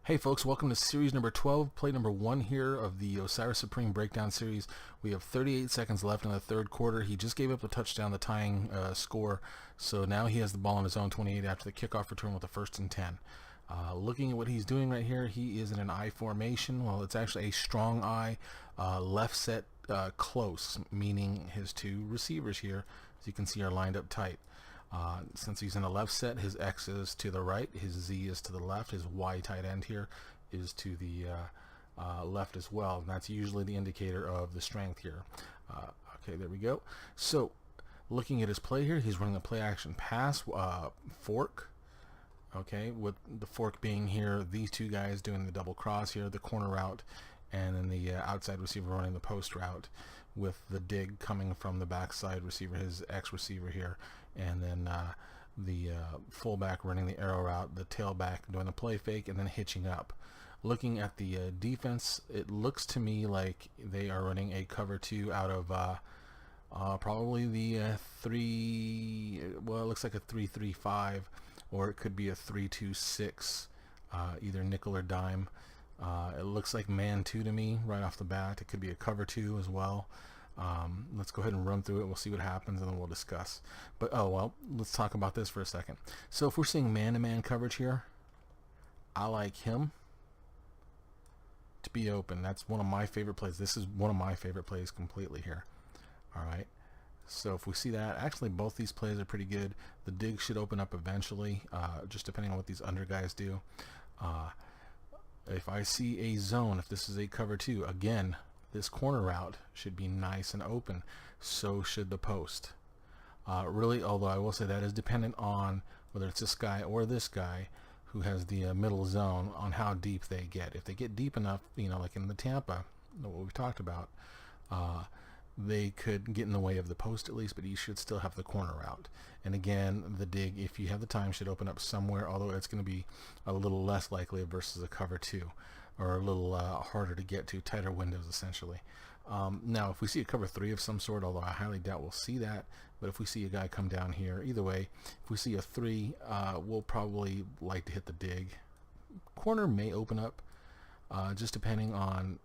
Hey folks, welcome to series number 12, play number 1 here of the OSIRIS Supreme Breakdown series. We have 38 seconds left in the third quarter. He just gave up a touchdown, the tying score, so now he has the ball in his own 28 after the kickoff return with a 1st and 10. Looking at what he's doing right here, he is in an I formation. Well, it's actually a strong I, left set close, meaning his two receivers here, as you can see, are lined up tight. Since he's in a left set, his X is to the right, his Z is to the left, his Y tight end here is to the left as well, and that's usually the indicator of the strength here. Okay, there we go. So looking at his play here, he's running a play action pass, fork, okay, with the fork being here, these two guys doing the double cross here, the corner route, and then the outside receiver running the post route, with the dig coming from the backside receiver, his X receiver here, and then the fullback running the arrow route, the tailback doing the play fake, and then hitching up. Looking at the defense, it looks to me like they are running a cover 2 out of probably the 3, well, it looks like a 3-3-5, or it could be a 3-2-6, either nickel or dime. It looks like man 2 to me right off the bat. It could be a cover 2 as well. Let's go ahead and run through it. We'll see what happens and then we'll discuss. But let's talk about this for a second. So if we're seeing man-to-man coverage here, I like him to be open. That's one of my favorite plays. This is one of my favorite plays completely here. Alright, so if we see that, actually both these plays are pretty good. The dig should open up eventually, just depending on what these under guys do. If I see a zone, if this is a cover 2, again, this corner route should be nice and open. So should the post. Really, although I will say that is dependent on whether it's this guy or this guy who has the middle zone, on how deep they get. If they get deep enough, you know, like in the Tampa, what we've talked about, they could get in the way of the post at least, but you should still have the corner route. And again, the dig, if you have the time, should open up somewhere, although it's going to be a little less likely versus a cover 2, or a little harder to get to, tighter windows essentially. Now if we see a cover 3 of some sort, although I highly doubt we'll see that, but if we see a guy come down here, either way, if we see a 3, we'll probably like to hit the dig. Corner may open up, just depending on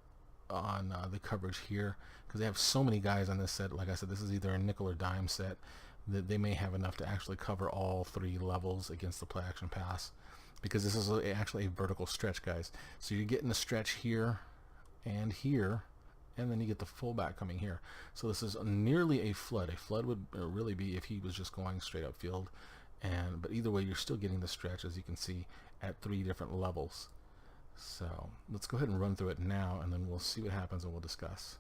the coverage here, because they have so many guys on this set. Like I said, this is either a nickel or dime set, that they may have enough to actually cover all 3 levels against the play action pass, because this is actually a vertical stretch, guys. So you're getting a stretch here and here, and then you get the fullback coming here. So this is nearly a flood. A flood would really be if he was just going straight up field, but either way, you're still getting the stretch, as you can see, at 3 different levels. So let's go ahead and run through it now, and then we'll see what happens and we'll discuss.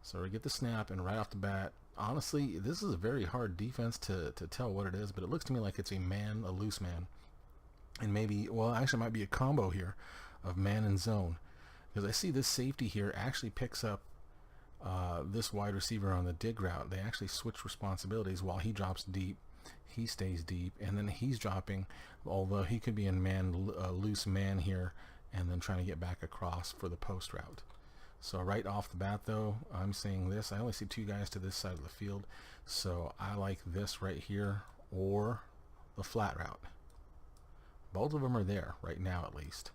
So we get the snap, and right off the bat, honestly, this is a very hard defense to tell what it is, but it looks to me like it's a man, a loose man, and maybe, well, actually it might be a combo here of man and zone, because I see this safety here actually picks up this wide receiver on the dig route. They actually switch responsibilities. While he drops deep, he stays deep, and then he's dropping, although he could be in man, loose man here, and then trying to get back across for the post route. So right off the bat, though, I'm saying this. I only see 2 guys to this side of the field, so I like this right here, or the flat route. Both of them are there right now, at least.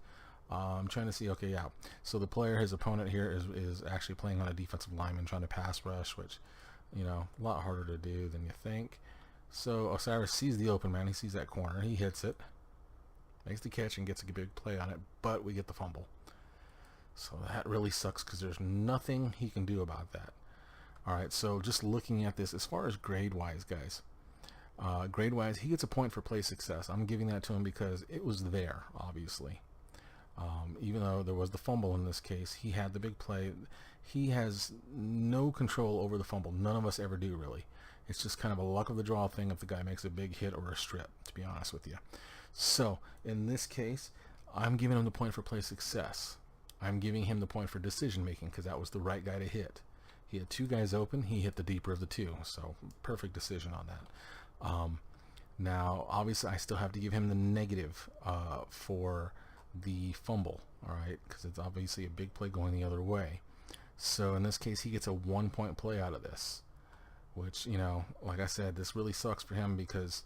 I'm trying to see, okay, yeah. So the player, his opponent here, is actually playing on a defensive lineman trying to pass rush, which, you know, a lot harder to do than you think. So OSIRIS sees the open man. He sees that corner. He hits it, makes the catch, and gets a big play on it, but we get the fumble. So that really sucks, because there's nothing he can do about that. Alright, so just looking at this, as far as grade-wise, guys, grade-wise, he gets a point for play success. I'm giving that to him because it was there, obviously. Even though there was the fumble in this case, he had the big play. He has no control over the fumble. None of us ever do, really. It's just kind of a luck of the draw thing if the guy makes a big hit or a strip, to be honest with you. So, in this case, I'm giving him the point for play success. I'm giving him the point for decision making, because that was the right guy to hit. He had 2 guys open. He hit the deeper of the 2, so perfect decision on that. Now, obviously, I still have to give him the negative for the fumble, alright, because it's obviously a big play going the other way. So in this case, he gets a 1-point play out of this, which, you know, like I said, this really sucks for him because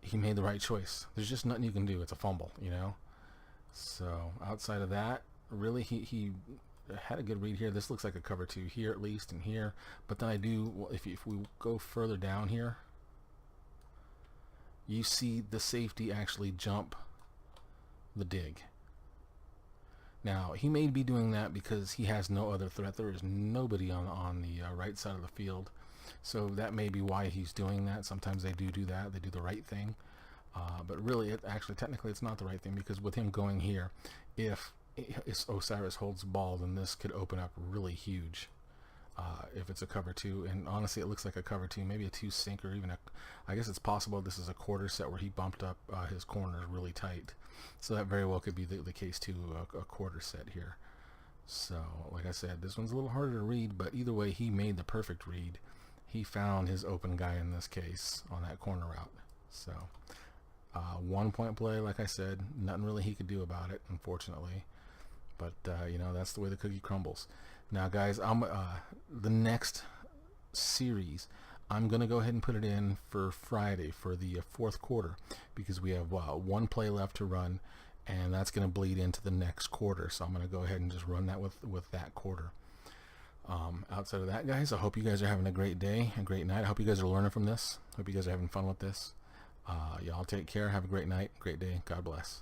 he made the right choice. There's just nothing you can do. It's a fumble, you know. So outside of that, really he had a good read here. This looks like a cover 2 here at least, and here. But then I do, well, if we go further down here, you see the safety actually jump the dig. Now, he may be doing that because he has no other threat. There is nobody on the right side of the field. So that may be why he's doing that. Sometimes they do that. They do the right thing. But really, technically, it's not the right thing, because with him going here, if Osiris holds ball, then this could open up really huge. If it's a cover 2, and honestly it looks like a cover 2, maybe a 2 sink, or even I guess it's possible this is a quarter set where he bumped up his corners really tight, so that very well could be the case too, a quarter set here. So like I said, this one's a little harder to read, but either way he made the perfect read. He found his open guy in this case on that corner route. So 1 point play, like I said, nothing really he could do about it, unfortunately. But you know, that's the way the cookie crumbles. Now guys, the next series, I'm gonna go ahead and put it in for Friday for the 4th quarter, because we have 1 play left to run, and that's gonna bleed into the next quarter. So I'm gonna go ahead and just run that with that quarter. Outside of that, guys, I hope you guys are having a great day, a great night. I hope you guys are learning from this. Hope you guys are having fun with this. Y'all take care. Have a great night, great day. God bless.